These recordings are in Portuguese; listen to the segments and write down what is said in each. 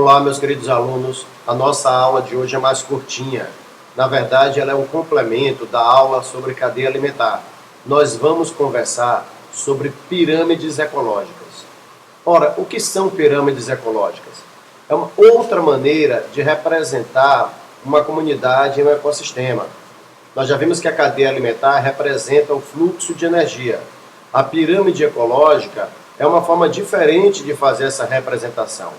Olá, meus queridos alunos. A nossa aula de hoje é mais curtinha. Na verdade, ela é um complemento da aula sobre cadeia alimentar. Nós vamos conversar sobre pirâmides ecológicas. Ora, o que são pirâmides ecológicas? É uma outra maneira de representar uma comunidade em um ecossistema. Nós já vimos que a cadeia alimentar representa o fluxo de energia. A pirâmide ecológica é uma forma diferente de fazer essa representação.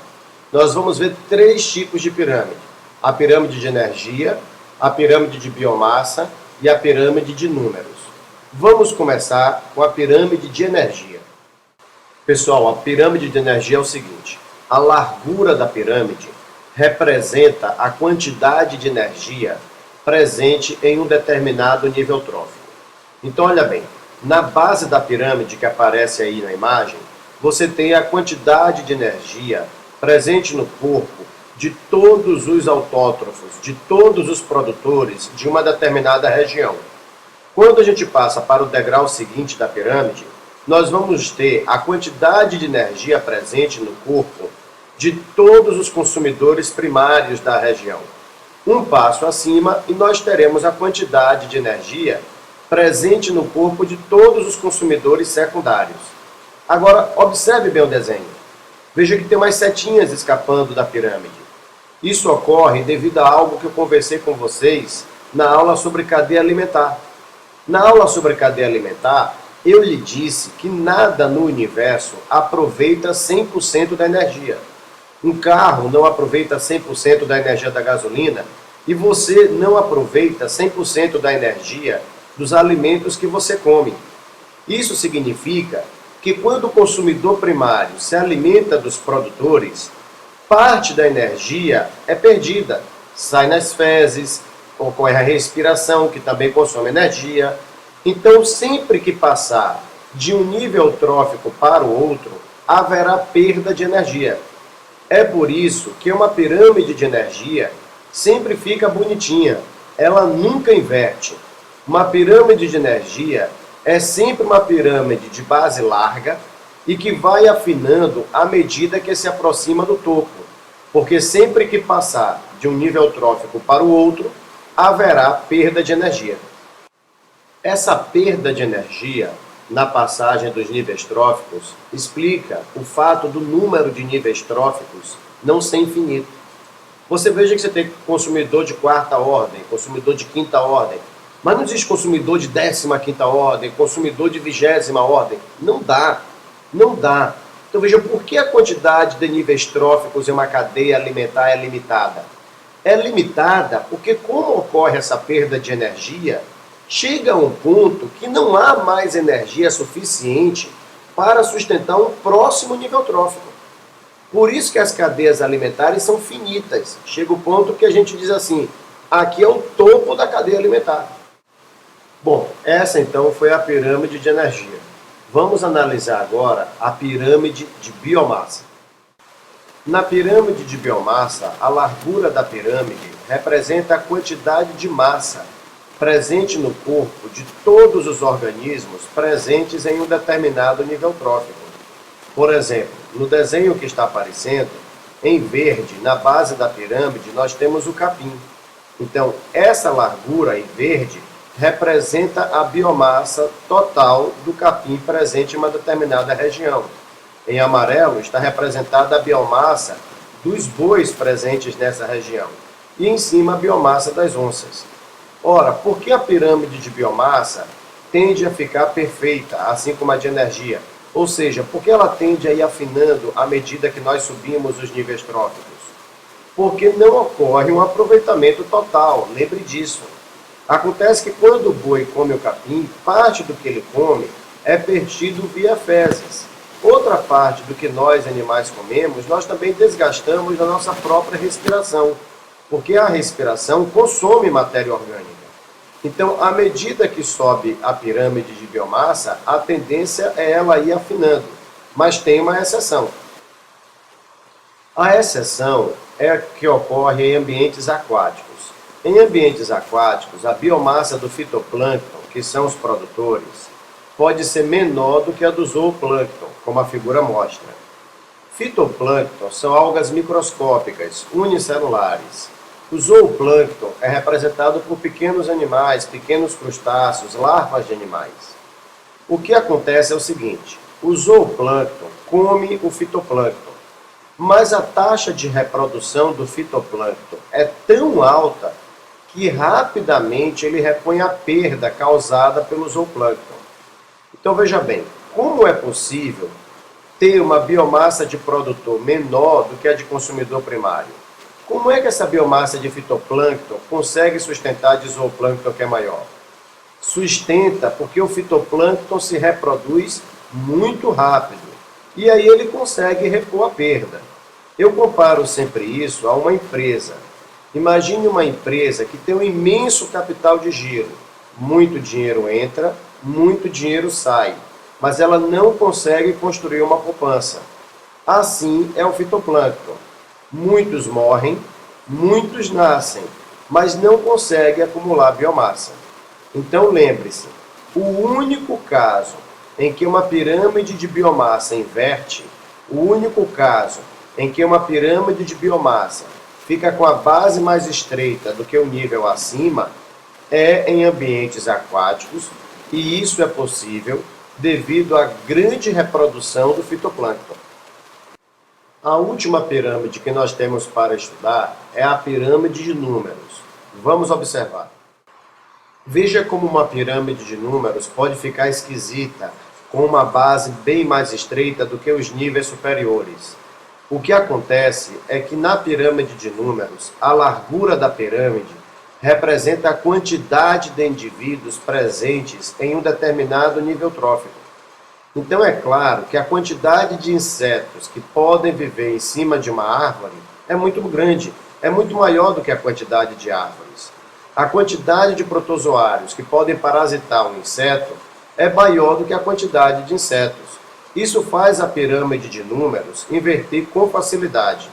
Nós vamos ver três tipos de pirâmide: a pirâmide de energia, a pirâmide de biomassa e a pirâmide de números. Vamos começar com a pirâmide de energia. Pessoal, a pirâmide de energia é o seguinte: a largura da pirâmide representa a quantidade de energia presente em um determinado nível trófico. Então, olha bem, na base da pirâmide que aparece aí na imagem, você tem a quantidade de energia presente no corpo de todos os autótrofos, de todos os produtores de uma determinada região. Quando a gente passa para o degrau seguinte da pirâmide, nós vamos ter a quantidade de energia presente no corpo de todos os consumidores primários da região. Um passo acima e nós teremos a quantidade de energia presente no corpo de todos os consumidores secundários. Agora, observe bem o desenho. Veja que tem umas setinhas escapando da pirâmide. Isso ocorre devido a algo que eu conversei com vocês na aula sobre cadeia alimentar. Na aula sobre cadeia alimentar, eu lhe disse que nada no universo aproveita 100% da energia. Um carro não aproveita 100% da energia da gasolina e você não aproveita 100% da energia dos alimentos que você come. Isso significa que quando o consumidor primário se alimenta dos produtores, parte da energia é perdida. Sai nas fezes, ocorre a respiração, que também consome energia. Então, sempre que passar de um nível trófico para o outro, haverá perda de energia. É por isso que uma pirâmide de energia sempre fica bonitinha, ela nunca inverte. Uma pirâmide de energia é sempre uma pirâmide de base larga e que vai afinando à medida que se aproxima do topo, porque sempre que passar de um nível trófico para o outro, haverá perda de energia. Essa perda de energia na passagem dos níveis tróficos explica o fato do número de níveis tróficos não ser infinito. Você veja que você tem consumidor de quarta ordem, consumidor de quinta ordem, mas não existe consumidor de 15ª ordem, consumidor de 20ª ordem. Não dá. Então veja, por que a quantidade de níveis tróficos em uma cadeia alimentar é limitada? É limitada porque, como ocorre essa perda de energia, chega a um ponto que não há mais energia suficiente para sustentar um próximo nível trófico. Por isso que as cadeias alimentares são finitas. Chega o ponto que a gente diz assim: aqui é o topo da cadeia alimentar. Bom, essa então foi a pirâmide de energia. Vamos analisar agora a pirâmide de biomassa. Na pirâmide de biomassa, a largura da pirâmide representa a quantidade de massa presente no corpo de todos os organismos presentes em um determinado nível trófico. Por exemplo, no desenho que está aparecendo, em verde, na base da pirâmide, nós temos o capim. Então, essa largura em verde representa a biomassa total do capim presente em uma determinada região. Em amarelo está representada a biomassa dos bois presentes nessa região. E em cima a biomassa das onças. Ora, por que a pirâmide de biomassa tende a ficar perfeita, assim como a de energia? Ou seja, por que ela tende a ir afinando à medida que nós subimos os níveis tróficos? Porque não ocorre um aproveitamento total, lembre disso. Acontece que quando o boi come o capim, parte do que ele come é perdido via fezes. Outra parte do que nós, animais, comemos, nós também desgastamos na nossa própria respiração, porque a respiração consome matéria orgânica. Então, à medida que sobe a pirâmide de biomassa, a tendência é ela ir afinando, mas tem uma exceção. A exceção é a que ocorre em ambientes aquáticos. Em ambientes aquáticos, a biomassa do fitoplâncton, que são os produtores, pode ser menor do que a do zooplâncton, como a figura mostra. Fitoplâncton são algas microscópicas, unicelulares. O zooplâncton é representado por pequenos animais, pequenos crustáceos, larvas de animais. O que acontece é o seguinte: o zooplâncton come o fitoplâncton, mas a taxa de reprodução do fitoplâncton é tão alta que rapidamente ele repõe a perda causada pelo zooplâncton. Então veja bem, como é possível ter uma biomassa de produtor menor do que a de consumidor primário? Como é que essa biomassa de fitoplâncton consegue sustentar de zooplâncton que é maior? Sustenta porque o fitoplâncton se reproduz muito rápido e aí ele consegue repor a perda. Eu comparo sempre isso a uma empresa. Imagine uma empresa que tem um imenso capital de giro. Muito dinheiro entra, muito dinheiro sai, mas ela não consegue construir uma poupança. Assim é o fitoplâncton. Muitos morrem, muitos nascem, mas não conseguem acumular biomassa. Então lembre-se, o único caso em que uma pirâmide de biomassa inverte, o único caso em que uma pirâmide de biomassa fica com a base mais estreita do que o nível acima, é em ambientes aquáticos, e isso é possível devido à grande reprodução do fitoplâncton. A última pirâmide que nós temos para estudar é a pirâmide de números. Vamos observar. Veja como uma pirâmide de números pode ficar esquisita, com uma base bem mais estreita do que os níveis superiores. O que acontece é que na pirâmide de números, a largura da pirâmide representa a quantidade de indivíduos presentes em um determinado nível trófico. Então é claro que a quantidade de insetos que podem viver em cima de uma árvore é muito grande, é muito maior do que a quantidade de árvores. A quantidade de protozoários que podem parasitar um inseto é maior do que a quantidade de insetos. Isso faz a pirâmide de números inverter com facilidade.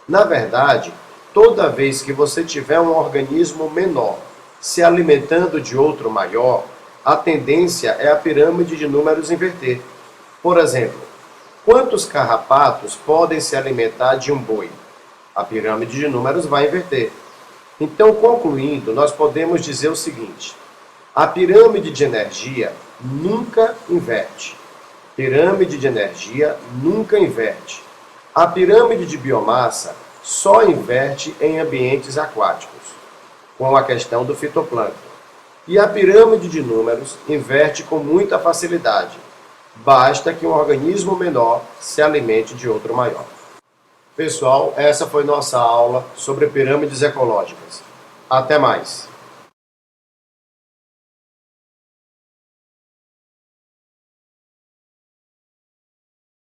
Na verdade, toda vez que você tiver um organismo menor se alimentando de outro maior, a tendência é a pirâmide de números inverter. Por exemplo, quantos carrapatos podem se alimentar de um boi? A pirâmide de números vai inverter. Então, concluindo, nós podemos dizer o seguinte: a pirâmide de energia nunca inverte. Pirâmide de energia nunca inverte. A pirâmide de biomassa só inverte em ambientes aquáticos, com a questão do fitoplâncton. E a pirâmide de números inverte com muita facilidade. Basta que um organismo menor se alimente de outro maior. Pessoal, essa foi nossa aula sobre pirâmides ecológicas. Até mais!